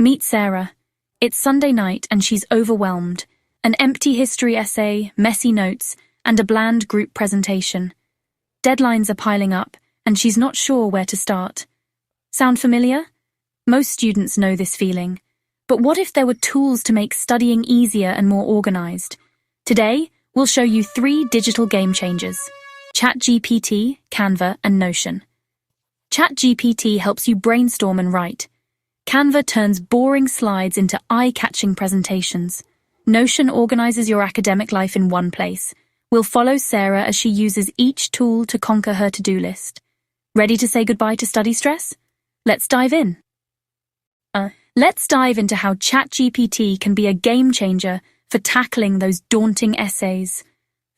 Meet Sarah. It's Sunday night and she's overwhelmed. An empty history essay, messy notes, and a bland group presentation. Deadlines are piling up, and she's not sure where to start. Sound familiar? Most students know this feeling. But what if there were tools to make studying easier and more organized? Today, we'll show you 3 digital game changers: ChatGPT, Canva, and Notion. ChatGPT helps you brainstorm and write. Canva turns boring slides into eye-catching presentations. Notion organizes your academic life in one place. We'll follow Sarah as she uses each tool to conquer her to-do list. Ready to say goodbye to study stress? Let's dive in. Let's dive into how ChatGPT can be a game changer for tackling those daunting essays.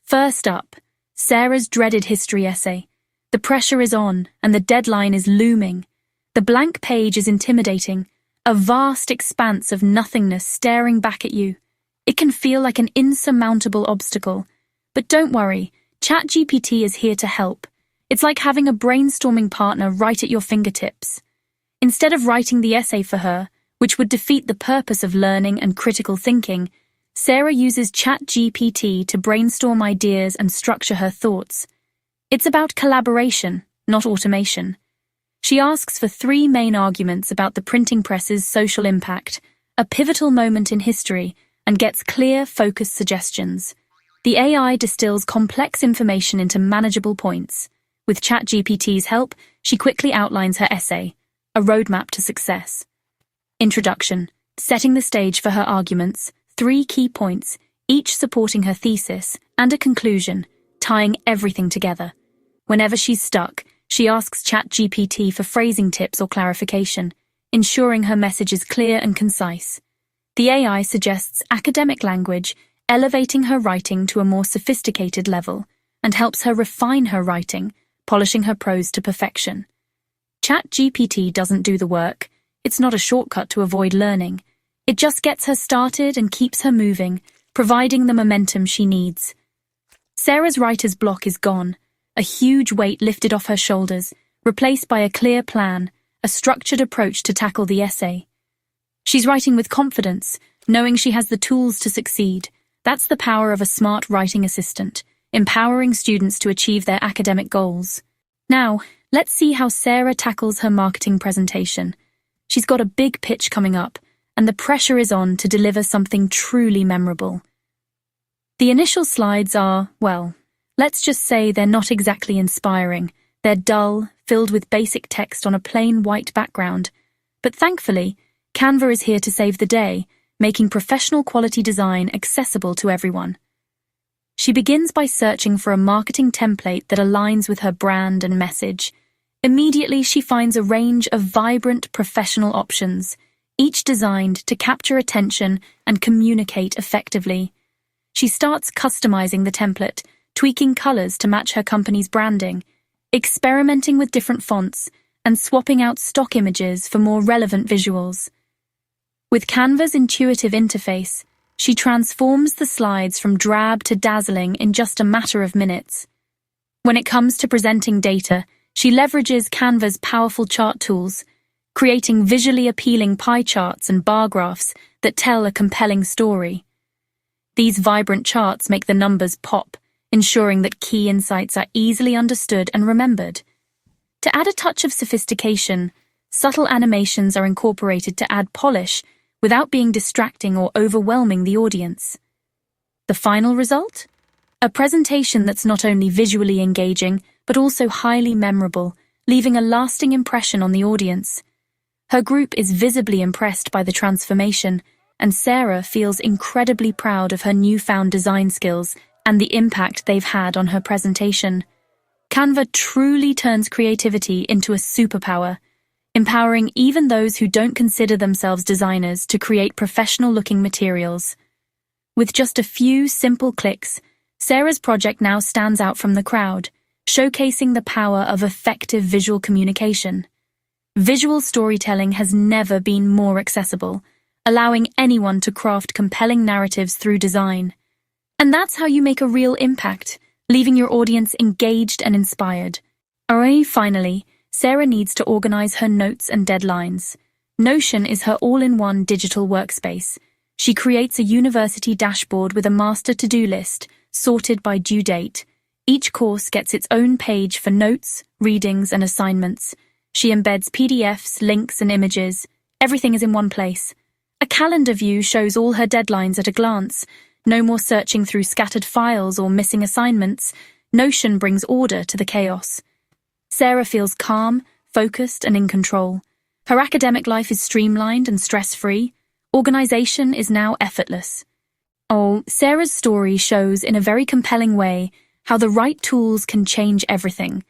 First up, Sarah's dreaded history essay. The pressure is on, and the deadline is looming. The blank page is intimidating, a vast expanse of nothingness staring back at you. It can feel like an insurmountable obstacle. But don't worry, ChatGPT is here to help. It's like having a brainstorming partner right at your fingertips. Instead of writing the essay for her, which would defeat the purpose of learning and critical thinking, Sarah uses ChatGPT to brainstorm ideas and structure her thoughts. It's about collaboration, not automation. She asks for 3 main arguments about the printing press's social impact, a pivotal moment in history, and gets clear, focused suggestions. The AI distills complex information into manageable points. With ChatGPT's help, she quickly outlines her essay, a roadmap to success. Introduction, setting the stage for her arguments, 3 key points, each supporting her thesis, and a conclusion, tying everything together. Whenever she's stuck, she asks ChatGPT for phrasing tips or clarification, ensuring her message is clear and concise. The AI suggests academic language, elevating her writing to a more sophisticated level, and helps her refine her writing, polishing her prose to perfection. ChatGPT doesn't do the work. It's not a shortcut to avoid learning. It just gets her started and keeps her moving, providing the momentum she needs. Sarah's writer's block is gone, a huge weight lifted off her shoulders, replaced by a clear plan, a structured approach to tackle the essay. She's writing with confidence, knowing she has the tools to succeed. That's the power of a smart writing assistant, empowering students to achieve their academic goals. Now, let's see how Sarah tackles her marketing presentation. She's got a big pitch coming up, and the pressure is on to deliver something truly memorable. The initial slides are, well, let's just say they're not exactly inspiring. They're dull, filled with basic text on a plain white background. But thankfully, Canva is here to save the day, making professional quality design accessible to everyone. She begins by searching for a marketing template that aligns with her brand and message. Immediately, she finds a range of vibrant professional options, each designed to capture attention and communicate effectively. She starts customizing the template, tweaking colors to match her company's branding, experimenting with different fonts, and swapping out stock images for more relevant visuals. With Canva's intuitive interface, she transforms the slides from drab to dazzling in just a matter of minutes. When it comes to presenting data, she leverages Canva's powerful chart tools, creating visually appealing pie charts and bar graphs that tell a compelling story. These vibrant charts make the numbers pop, ensuring that key insights are easily understood and remembered. To add a touch of sophistication, subtle animations are incorporated to add polish without being distracting or overwhelming the audience. The final result? A presentation that's not only visually engaging, but also highly memorable, leaving a lasting impression on the audience. Her group is visibly impressed by the transformation, and Sarah feels incredibly proud of her newfound design skills and the impact they've had on her presentation. Canva truly turns creativity into a superpower, empowering even those who don't consider themselves designers to create professional-looking materials. With just a few simple clicks, Sarah's project now stands out from the crowd, showcasing the power of effective visual communication. Visual storytelling has never been more accessible, allowing anyone to craft compelling narratives through design. And that's how you make a real impact, leaving your audience engaged and inspired. Finally, Sarah needs to organize her notes and deadlines. Notion is her all-in-one digital workspace. She creates a university dashboard with a master to-do list, sorted by due date. Each course gets its own page for notes, readings, and assignments. She embeds PDFs, links, and images. Everything is in one place. A calendar view shows all her deadlines at a glance. No more searching through scattered files or missing assignments. Notion brings order to the chaos. Sarah feels calm, focused, and in control. Her academic life is streamlined and stress-free. Organization is now effortless. Sarah's story shows in a very compelling way how the right tools can change everything.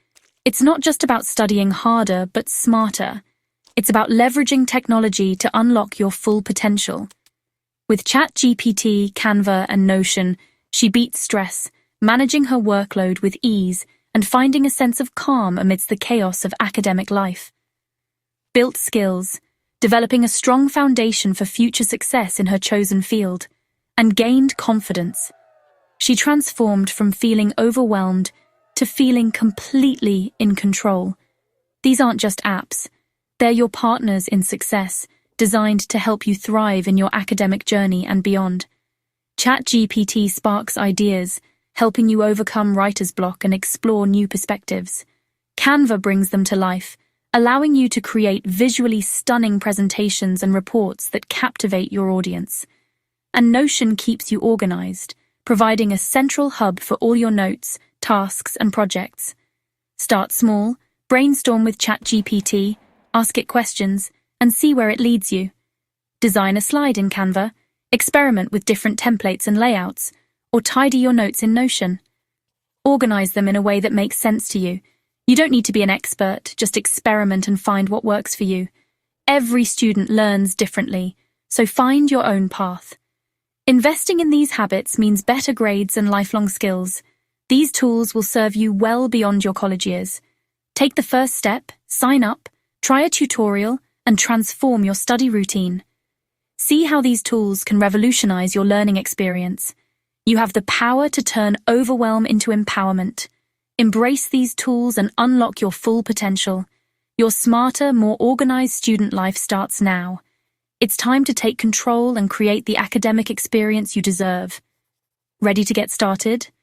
It's not just about studying harder, but smarter. It's about leveraging technology to unlock your full potential. With ChatGPT, Canva, and Notion, she beats stress, managing her workload with ease and finding a sense of calm amidst the chaos of academic life. Built skills, developing a strong foundation for future success in her chosen field, and gained confidence. She transformed from feeling overwhelmed to feeling completely in control. These aren't just apps. They're your partners in success, designed to help you thrive in your academic journey and beyond. ChatGPT sparks ideas, helping you overcome writer's block and explore new perspectives. Canva brings them to life, allowing you to create visually stunning presentations and reports that captivate your audience. And Notion keeps you organized, providing a central hub for all your notes, tasks, and projects. Start small, brainstorm with ChatGPT, ask it questions, and see where it leads you. Design a slide in Canva, experiment with different templates and layouts, or tidy your notes in Notion. Organize them in a way that makes sense to you. You don't need to be an expert, just experiment and find what works for you. Every student learns differently, so find your own path. Investing in these habits means better grades and lifelong skills. These tools will serve you well beyond your college years. Take the first step, sign up, try a tutorial, and transform your study routine. See how these tools can revolutionize your learning experience. You have the power to turn overwhelm into empowerment. Embrace these tools and unlock your full potential. Your smarter, more organized student life starts now. It's time to take control and create the academic experience you deserve. Ready to get started?